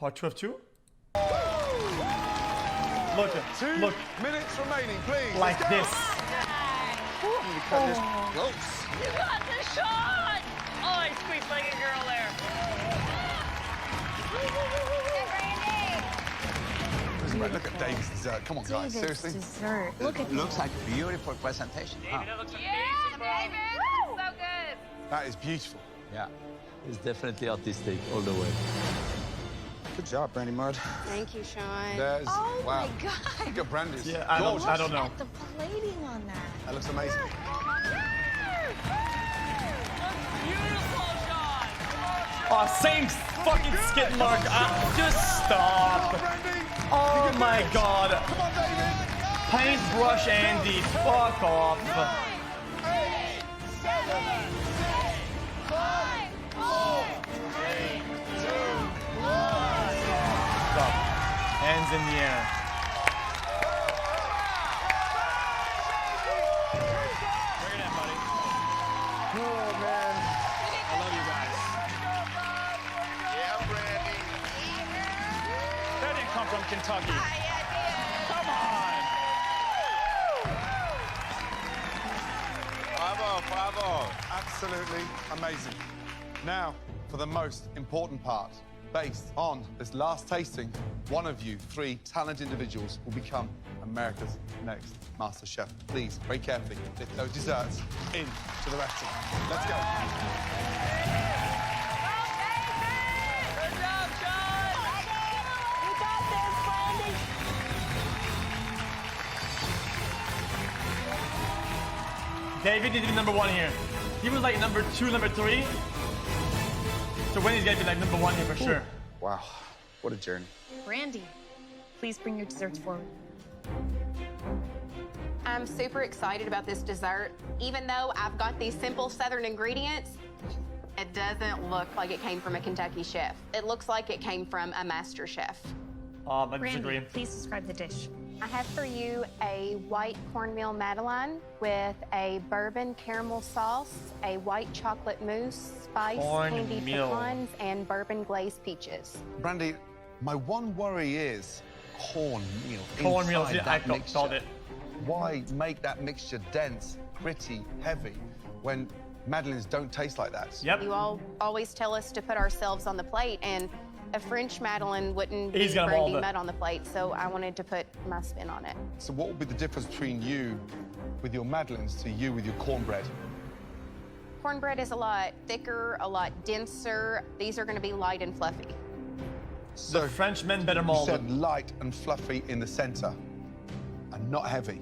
Part 2 of 2? Look, 2 look, minutes remaining, please. like this. Close. You got the shot! Oh, I squeezed like a girl there. Look at David's dessert. Come on, guys. Seriously? Dessert. Look at Looks like beautiful presentation. Huh? David, it looks amazing, bro. David. So good. That is beautiful. Yeah, it's definitely artistic all the way. Good job, Brandy Mud. Thank you, Sean. There's, Oh wow. my God. Look at Brandy's. Yeah, I Gorgeous. don't know. At the plating on that. That looks amazing. Beautiful shot. Oh, same fucking skid mark. Just stop. Oh my God. Come on, David. Paintbrush Andy. Fuck off. 8, 7, 6, 5, 4, 3, 2, 1. Stop. Hands in the air. Bring it in, buddy. Oh, man. I love you guys. Yeah, Brandy. That didn't come from Kentucky. Come on. Bravo, bravo. Absolutely amazing. Now, for the most important part. Based on this last tasting, one of you 3 talented individuals will become America's next MasterChef. Please, very carefully, lift those desserts into the restaurant. Let's go. Good job, Sean. You got this, Brandy. David need to be number 1 here. He was like number 2, number 3. So Wendy's gonna be like number 1 here for sure. Wow, what a journey. Brandy, please bring your desserts forward. I'm super excited about this dessert. Even though I've got these simple Southern ingredients, it doesn't look like it came from a Kentucky chef. It looks like it came from a master chef. I disagree. Brandy, please describe the dish. I have for you a white cornmeal madeleine with a bourbon caramel sauce, a white chocolate mousse, spice, candied Cornmeal. pecans, and bourbon glazed peaches. Brandy, my one worry is cornmeal. Cornmeal, inside yeah, that I mixture. thought it. Why make that mixture dense, gritty, heavy, when madeleines don't taste like that? Yep. You all always tell us to put ourselves on the plate, and a French madeleine wouldn't He's be got 'em all Brandy the- Mud on the plate, so I wanted to put my spin on it. So what would be the difference between you with your madeleines to you with your cornbread? Cornbread is a lot thicker, a lot denser. These are going to be light and fluffy. So Frenchmen better you mold said them. light and fluffy in the center and not heavy.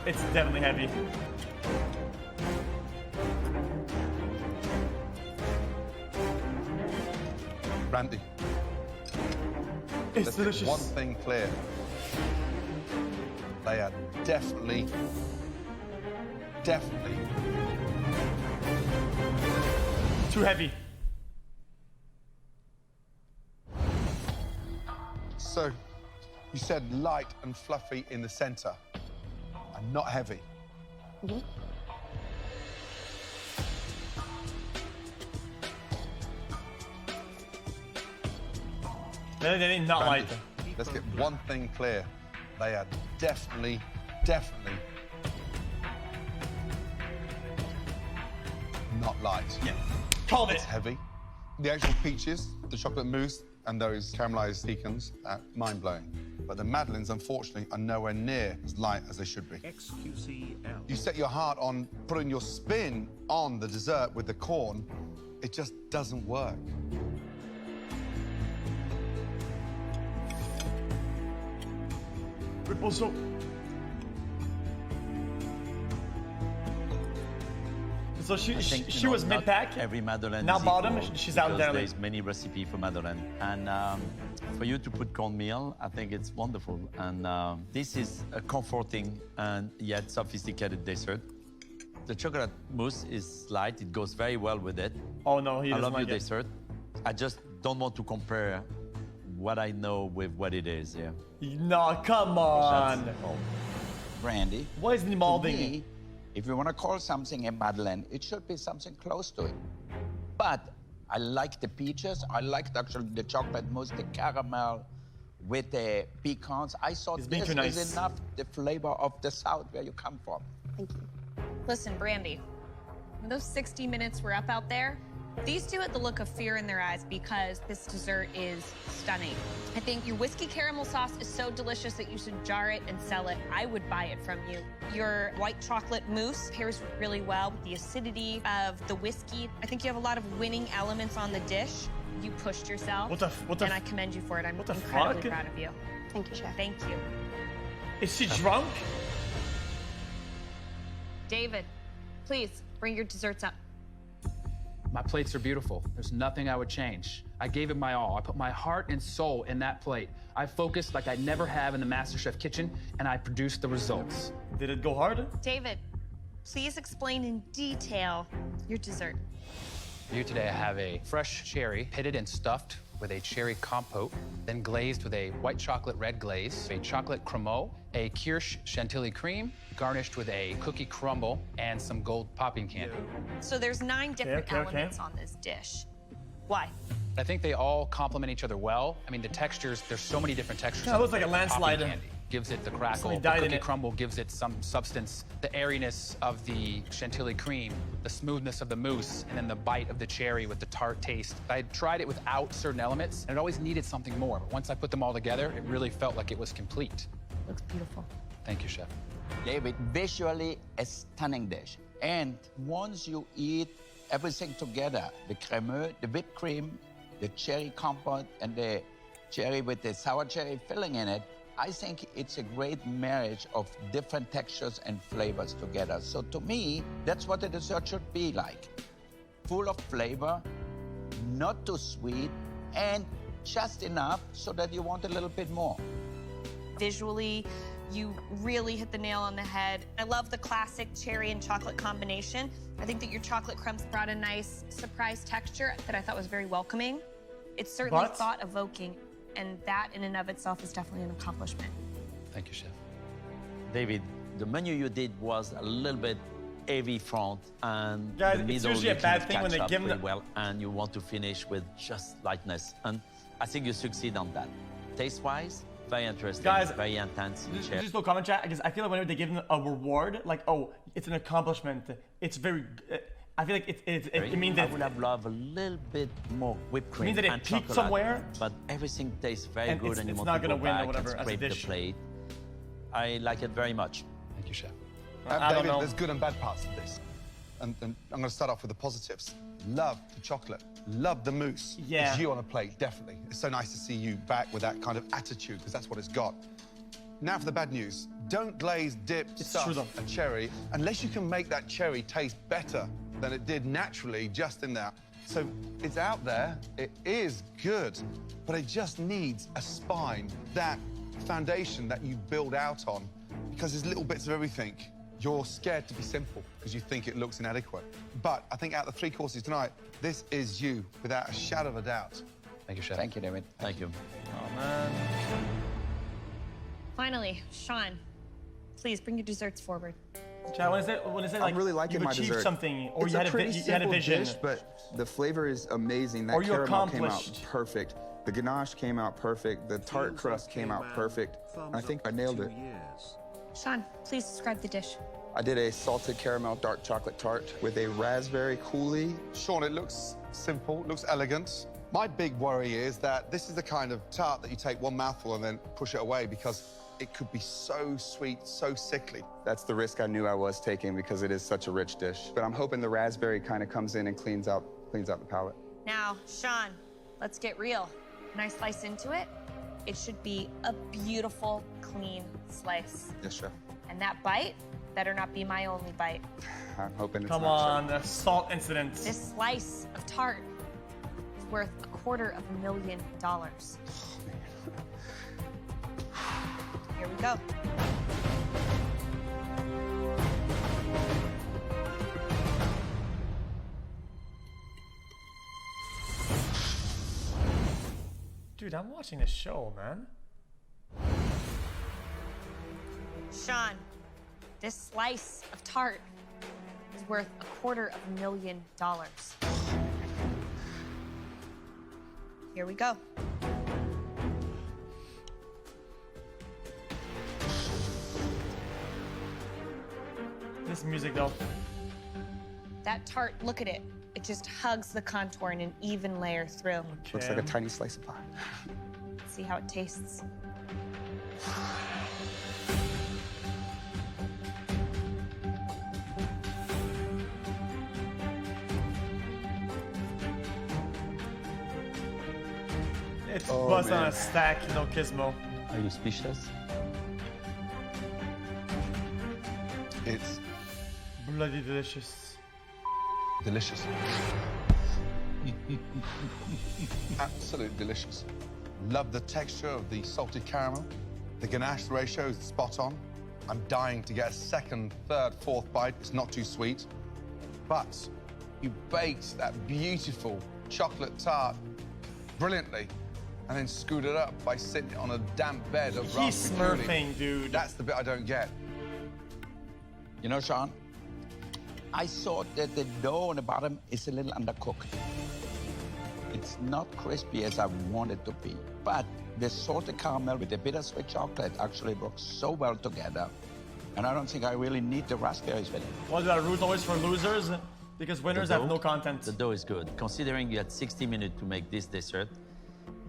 It's definitely heavy. Brandy, It's let's delicious. get one thing clear. They are definitely Too heavy. So you said light and fluffy in the center and not heavy. They're not light. Brandy, let's get one thing clear. They are definitely not light. Yeah. Called It's it. heavy. The actual peaches, the chocolate mousse, and those caramelized pecans are mind-blowing. But the madeleines, unfortunately, are nowhere near as light as they should be. xQc. You set your heart on putting your spin on the dessert with the corn, it just doesn't work. Also, so she was mid-pack. Every madeleine Now is bottom, equal she's out because there. There's many recipes for madeleine, and for you to put cornmeal, I think it's wonderful. And this is a comforting and yet sophisticated dessert. The chocolate mousse is light; it goes very well with it. Oh no, he I doesn't love like your it. dessert. I just don't want to compare what I know with what it is. Yeah. No, come on. That's all. Brandy, What is the to molding? me, if you want to call something a madeleine, it should be something close to it. But I like the peaches. I liked actually the chocolate mousse, the caramel with the pecans. I thought It's being this too nice. is enough the flavor of the South where you come from. Thank you. Listen, Brandy, when those 60 minutes were up out there, these two had the look of fear in their eyes because this dessert is stunning. I think your whiskey caramel sauce is so delicious that you should jar it and sell it. I would buy it from you. Your white chocolate mousse pairs really well with the acidity of the whiskey. I think you have a lot of winning elements on the dish. You pushed yourself, and I commend you for it. I'm what the incredibly fuck? proud of you. Thank you, Chef. Thank you. Is she drunk? David, please bring your desserts up. My plates are beautiful. There's nothing I would change. I gave it my all. I put my heart and soul in that plate. I focused like I never have in the MasterChef kitchen, and I produced the results. Did it go hard? David, please explain in detail your dessert. For you today, I have a fresh cherry, pitted and stuffed with a cherry compote, then glazed with a white chocolate red glaze, a chocolate cremeux, a kirsch chantilly cream, garnished with a cookie crumble and some gold popping candy. So there's 9 different okay. elements on this dish. Why? I think they all complement each other well. I mean, the textures, there's so many different textures. Yeah, it looks like a landslide. Popping candy gives it the crackle. Somebody The died in cookie it. crumble gives it some substance. The airiness of the chantilly cream, the smoothness of the mousse, and then the bite of the cherry with the tart taste. I tried it without certain elements, and it always needed something more. But once I put them all together, it really felt like it was complete. Looks beautiful. Thank you, Chef. David, visually a stunning dish. And once you eat everything together, the cremeux, the whipped cream, the cherry compote, and the cherry with the sour cherry filling in it, I think it's a great marriage of different textures and flavors together. So to me, that's what the dessert should be like. Full of flavor, not too sweet, and just enough so that you want a little bit more. Visually, you really hit the nail on the head. I love the classic cherry and chocolate combination. I think that your chocolate crumbs brought a nice surprise texture that I thought was very welcoming. It's certainly But- thought-evoking, and that in and of itself is definitely an accomplishment. Thank you, Chef. David, the menu you did was a little bit heavy front, and Guys, the it's middle usually a you bad can thing when catch they up give them pretty the- well, and you want to finish with just lightness. And I think you succeed on that. Taste-wise, very interesting, Guys, very intense. Just a little comment chat, because I feel like whenever they give them a reward, like, oh, it's an accomplishment, it's very, I feel like it means I that would have loved a little bit more whipped cream means that it and peaked chocolate, somewhere, but everything tastes very and good, and you it's want not to gonna go win or back whatever and as a scrape the dish. plate. I like it very much. Thank you, Chef. I don't David, know. there's good and bad parts of this. And I'm going to start off with the positives. Love the chocolate. Love the mousse. Yeah. It's you on a plate, definitely. It's so nice to see you back with that kind of attitude, because that's what it's got. Now for the bad news. Don't glaze, dip, It's stuff true, though. a cherry unless you can make that cherry taste better than it did naturally just in there. So it's out there, it is good, but it just needs a spine, that foundation that you build out on, because there's little bits of everything. You're scared to be simple because you think it looks inadequate. But I think out of the 3 courses tonight, this is you without a shadow of a doubt. Thank you, Chef. Thank you, David. Thank you. Oh, man. Finally, Sean, please bring your desserts forward. Chat, when is it like I'm really liking you've my achieved dessert. something, or It's you had a pretty you had a simple vision? dish, but the flavor is amazing. That Or you caramel came out accomplished. perfect. The ganache came out perfect. The tart crust came out perfect. I think I nailed it. Sean, please describe the dish. I did a salted caramel dark chocolate tart with a raspberry coulis. Sean, it looks simple, looks elegant. My big worry is that this is the kind of tart that you take one mouthful and then push it away, because it could be so sweet, so sickly. That's the risk I knew I was taking because it is such a rich dish. But I'm hoping the raspberry kind of comes in and cleans out the palate. Now, Sean, let's get real. When I slice into it, it should be a beautiful, clean slice. Yes, chef. And that bite better not be my only bite. I'm hoping it's Come not, on, the salt incident. This slice of tart is worth $250,000. Here we go. Dude, I'm watching this show, man. Sean, this slice of tart is worth $250,000. Here we go. This music, though. That tart, look at it. It just hugs the contour in an even layer through. Looks like a tiny slice of pie. Let's see how it tastes. It's Oh, bust on man. a stack, no Gizmo. Are you speechless? It's Bloody delicious. delicious. Absolutely delicious. Love the texture of the salted caramel. The ganache ratio is spot on. I'm dying to get a second, third, fourth bite. It's not too sweet. But you baked that beautiful chocolate tart brilliantly and then screwed it up by sitting on a damp bed of He's raspberry puree. smurfing, dude. That's the bit I don't get. You know, Sean, I thought that the dough on the bottom is a little undercooked. It's not crispy as I want it to be, but the salted caramel with the bittersweet chocolate actually works so well together. And I don't think I really need the raspberries with it. What, did I root always for losers? Because winners The have dough? no content. The dough is good. Considering you had 60 minutes to make this dessert,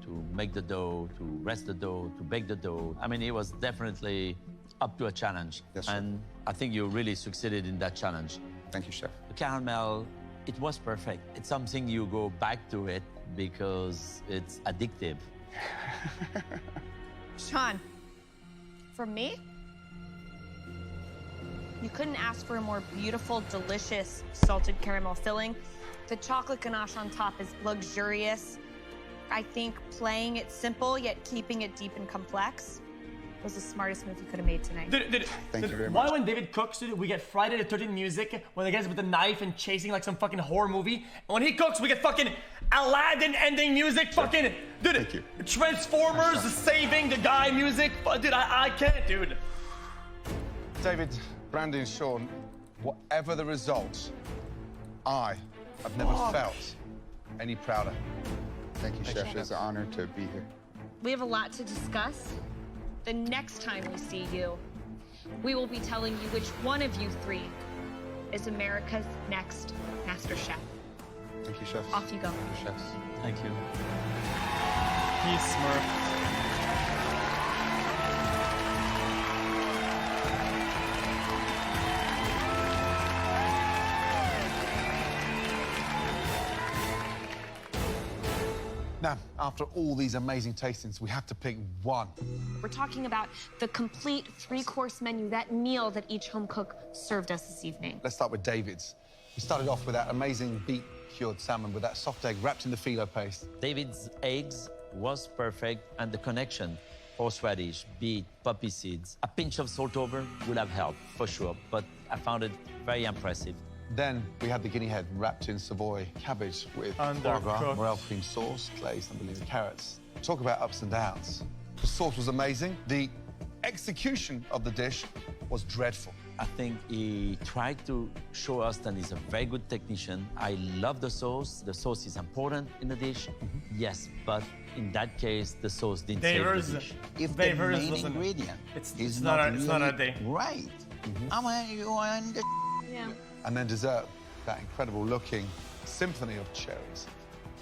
to make the dough, to rest the dough, to bake the dough. I mean, it was definitely up to a challenge. Yes, sir. And I think you really succeeded in that challenge. Thank you, chef. The caramel, it was perfect. It's something you go back to it because it's addictive. Sean, from me, you couldn't ask for a more beautiful, delicious salted caramel filling. The chocolate ganache on top is luxurious. I think playing it simple, yet keeping it deep and complex was the smartest move you could have made tonight. Dude, Thank you very why much. when David cooks, dude, we get Friday the 13th music when the guy's with the knife and chasing like some fucking horror movie? And when he cooks, we get fucking Aladdin ending music, fucking, dude, Thank you. Transformers saving the guy music. Dude, I can't, dude. David, Brandon, Sean, whatever the result, I have never felt any prouder. Thank you, chef. It's an honor to be here. We have a lot to discuss. The next time we see you, we will be telling you which one of you three is America's next MasterChef. Thank you, chef. Off you go. Chefs. Thank you. He's smurfed. Now, after all these amazing tastings, we have to pick one. We're talking about the complete three-course menu, that meal that each home cook served us this evening. Let's start with David's. We started off with that amazing beet-cured salmon with that soft egg wrapped in the phyllo paste. David's eggs was perfect, and the connection, horseradish, beet, poppy seeds, a pinch of salt over would have helped, for sure, but I found it very impressive. Then we had the guinea head wrapped in Savoy cabbage with foie gras, Undercooked. morel cream sauce, glazed unbelievable carrots. Talk about ups and downs. The sauce was amazing. The execution of the dish was dreadful. I think he tried to show us that he's a very good technician. I love the sauce. The sauce is important in the dish. Yes, but in that case, the sauce didn't save Davers. the dish. If They the heard us, main listen. ingredient It's is not not our- it's not our really day. right, I mean, you want the Yeah. And then dessert, that incredible looking symphony of cherries.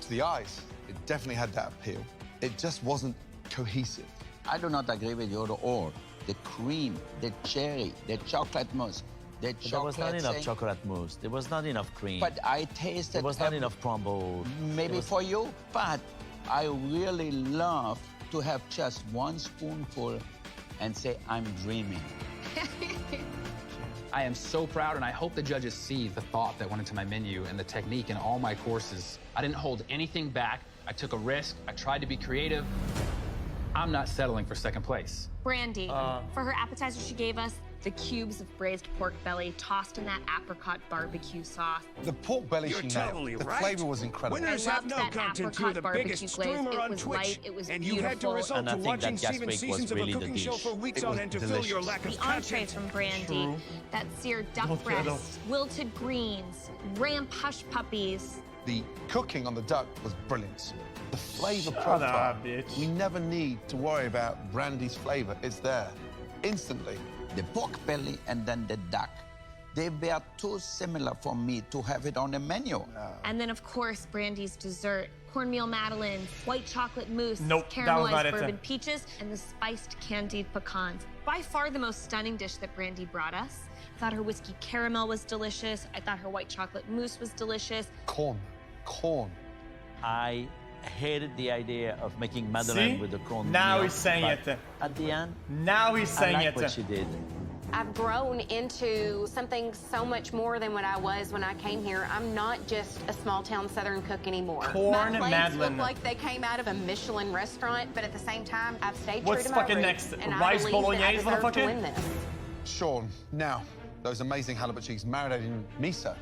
To the eyes, it definitely had that appeal. It just wasn't cohesive. I do not agree with you at all. The cream, the cherry, the chocolate mousse, the chocolate. There was not enough thing. chocolate mousse. There was not enough cream. But I tasted. there was not every- enough crumble. Maybe There was- for you, but I really love to have just one spoonful and say, I'm dreaming. I am so proud, and I hope the judges see the thought that went into my menu and the technique in all my courses. I didn't hold anything back. I took a risk. I tried to be creative. I'm not settling for second place. Brandy, for her appetizer, she gave us the cubes of braised pork belly tossed in that apricot barbecue sauce. The pork belly You're she nailed. totally The right. flavor was incredible. Winners I have loved no that content. apricot You're the barbecue biggest glaze. streamer It on was Twitch, light, it was and you had to beautiful. resort And I to think watching that 7 gastric was seasons of a really the cooking show dish. for weeks It on was end to fill your delicious. lack of The entrees content. from Brandy, True. that seared duck Don't get breast, wilted greens, ramp hush puppies. The cooking on the duck was brilliant. The flavor Shut profile. up, bitch. We never need to worry about Brandy's flavor. It's there, instantly. The pork belly and then the duck. They were too similar for me to have it on the menu. And then, of course, Brandy's dessert. Cornmeal madeleines, white chocolate mousse, Nope, that was not caramelized it. bourbon peaches, and the spiced candied pecans. By far the most stunning dish that Brandy brought us. I thought her whiskey caramel was delicious. I thought her white chocolate mousse was delicious. Corn. I hated the idea of making madeleine See? with the corn Now meal, he's saying but it. At the end, Now he's saying I like it. what she did. I've grown into something so much more than what I was when I came here. I'm not just a small town Southern cook anymore. Corn My plates madeleine. look like they came out of a Michelin restaurant, but at the same time, I've stayed What's true to my fucking roots, next? and Rice I believe bolognese, that I deserve motherfucker? to win this. Sean, now, those amazing halibut cheeks marinated in miso,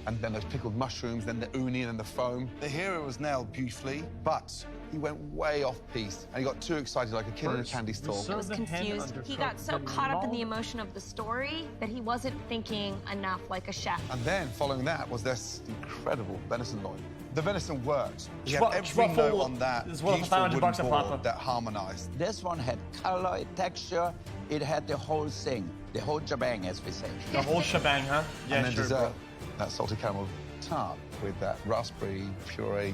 and then those pickled mushrooms, then the uni, and then the foam. The hero was nailed beautifully, but he went way off piece, and he got too excited like a kid in a candy store. He was confused. He got so caught up in the emotion of the story that he wasn't thinking enough like a chef. And then, following that, was this incredible venison loin. The venison worked. He had Schwa- every schwaffel note on that is worth beautiful $500 wooden a board pop. that harmonized. This one had color, texture. It had the whole thing, the whole shebang, as we say. The whole shebang, huh? Yeah, and then sure, dessert, bro. that salted caramel tart with that raspberry puree.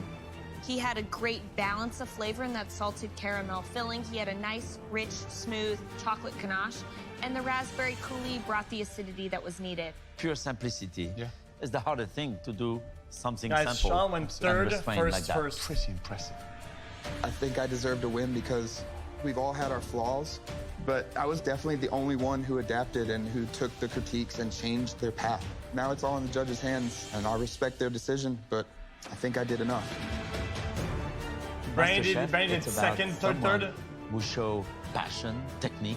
He had a great balance of flavor in that salted caramel filling. He had a nice, rich, smooth chocolate ganache. And the raspberry coulis brought the acidity that was needed. Pure simplicity. Yeah. It's the harder thing to do something Guys, simple. Sean went and third, restrained like that. first. Pretty impressive. I think I deserve to win because we've all had our flaws, but I was definitely the only one who adapted and who took the critiques and changed their path. Now it's all in the judges' hands, and I respect their decision, but I think I did enough. Brandy MasterChef, did it's about second, someone third. who show passion, technique,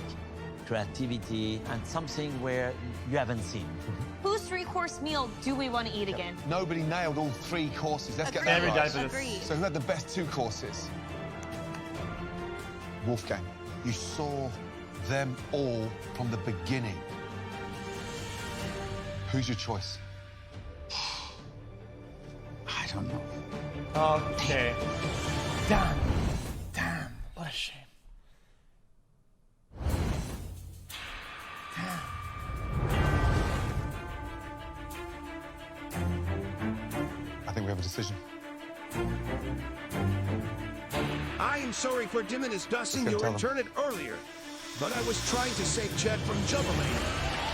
creativity, and something where you haven't seen. Whose three-course meal do we want to eat again? Nobody nailed all 3 courses. Let's get that Every right. guy for this. Agreed. So who had the best 2 courses? Wolfgang. You saw them all from the beginning. Who's your choice? I don't know. Okay. Damn. What a shame. I think we have a decision. I am sorry for diminished dusting Let's your go tell internet earlier, but I was trying to save Chad from juggling.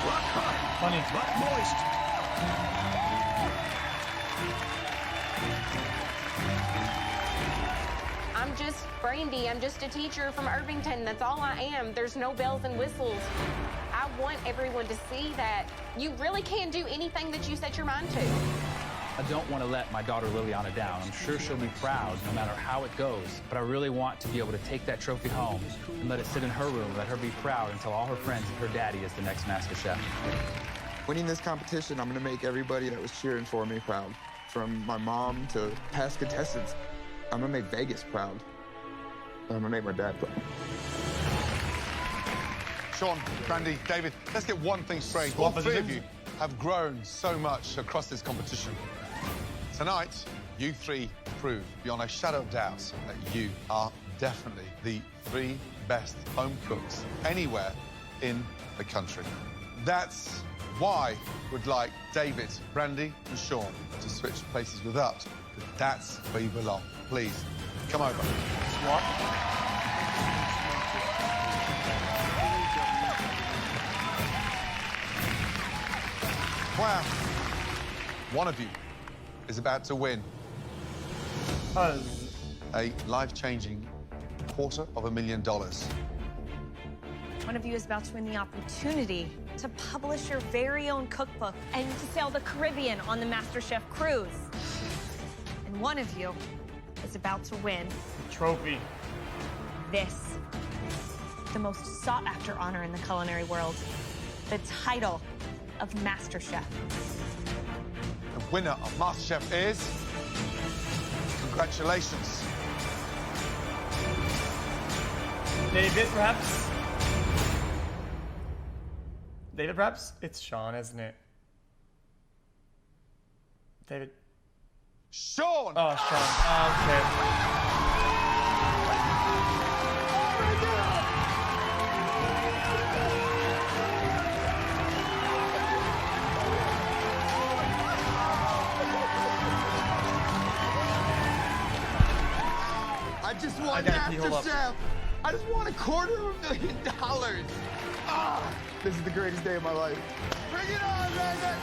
Rock hard, Funny. but moist. I'm just Brandy. I'm just a teacher from Irvington. That's all I am. There's no bells and whistles. I want everyone to see that you really can do anything that you set your mind to. I don't want to let my daughter Liliana down. I'm sure she'll be proud no matter how it goes, but I really want to be able to take that trophy home and let it sit in her room, let her be proud and tell all her friends that her daddy is the next MasterChef. Winning this competition, I'm gonna make everybody that was cheering for me proud. From my mom to past contestants. I'm gonna make Vegas proud. I'm gonna make my dad proud. Sean, Brandy, David, let's get one thing straight. All 3 of you have grown so much across this competition. Tonight, you 3 prove beyond a shadow of doubt that you are definitely the 3 best home cooks anywhere in the country. That's why we'd like David, Brandy, and Sean to switch places with us, because that's where you belong. Please, come over. Swap. Wow. One of you is about to win a life-changing $250,000. One of you is about to win the opportunity to publish your very own cookbook and to sail the Caribbean on the MasterChef cruise. And one of you is about to win Trophy. this, the most sought-after honor in the culinary world, the title of MasterChef. The winner of MasterChef is... Congratulations. David, perhaps? David, perhaps? It's Sean, isn't it? David. Sean. Oh, Sean. Okay. I just want gotta pee, hold up. MasterChef. I just want $250,000. Ah, this is the greatest day of my life. Bring it on, baby.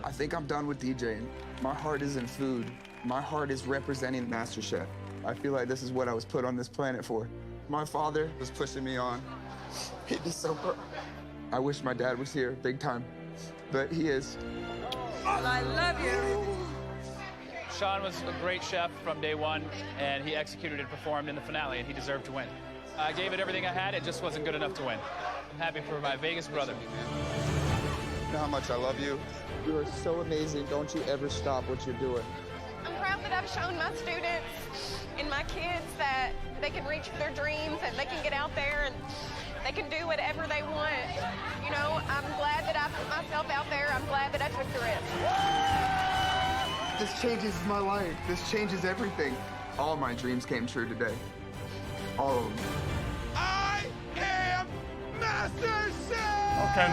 I think I'm done with DJing. My heart is in food. My heart is representing MasterChef. I feel like this is what I was put on this planet for. My father was pushing me on. He'd be so proud. I wish my dad was here, big time, but he is. I love you. Sean was a great chef from day one, and he executed and performed in the finale, and he deserved to win. I gave it everything I had. It just wasn't good enough to win. I'm happy for my Vegas brother. You know how much I love you. You are so amazing. Don't you ever stop what you're doing. I'm proud that I've shown my students and my kids that they can reach their dreams and they can get out there and they can do whatever they want. You know, I'm glad that I put myself out there. I'm glad that I took the risk. This changes my life. This changes everything. All my dreams came true today. All of them. I am MasterChef! Okay.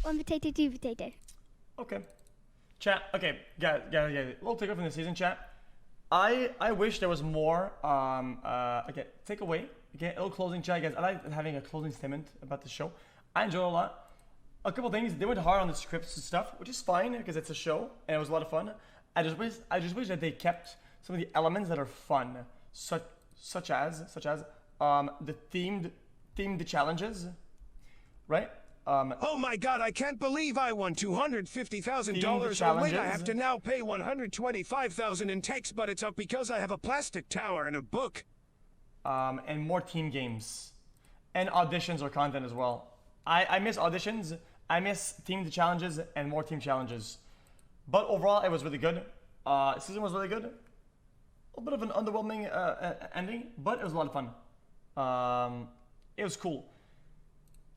One potato, two potato. Okay. Chat. Okay, guys. We'll take it from the season, chat. I wish there was more. Okay, takeaway. Okay, a little closing, chat, guys. I like having a closing statement about the show. I enjoyed it a lot. A couple things. They went hard on the scripts and stuff, which is fine because it's a show and it was a lot of fun. I just wish that they kept some of the elements that are fun, such as the themed challenges, right? Oh my God, I can't believe I won $250,000. Oh wait, I have to now pay $125,000 in tax, but it's up because I have a plastic tower and a book. And more team games. And auditions or content as well. I miss auditions, I miss themed challenges and more team challenges. But overall, it was really good. Season was really good. A bit of an underwhelming ending, but it was a lot of fun. It was cool.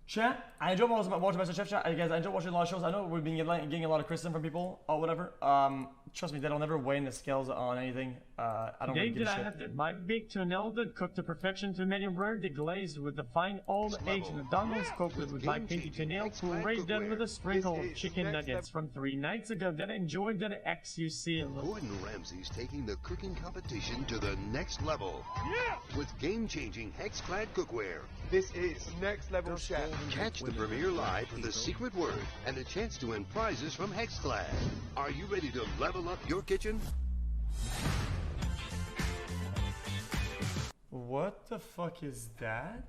Chat, I enjoy watching MasterChef, chat. Guys, I enjoy watching a lot of shows. I know we've been getting a lot of criticism from people or whatever. Trust me, that'll never weigh in the scales on anything. I don't really give a shit. My big tuna cooked to perfection to medium rare, deglazed with the fine old-aged McDonald's, cooked with my pinky tuna, pureed them with a sprinkle of chicken nuggets from 3 nights ago that I enjoyed at xQc. Gordon Ramsay's taking the cooking competition to the next level. Yeah! With game-changing hex-clad cookware. This is next level chef. Catch the premiere live for the secret word and a chance to win prizes from HexClad. Are you ready to level up your kitchen? What the fuck is that?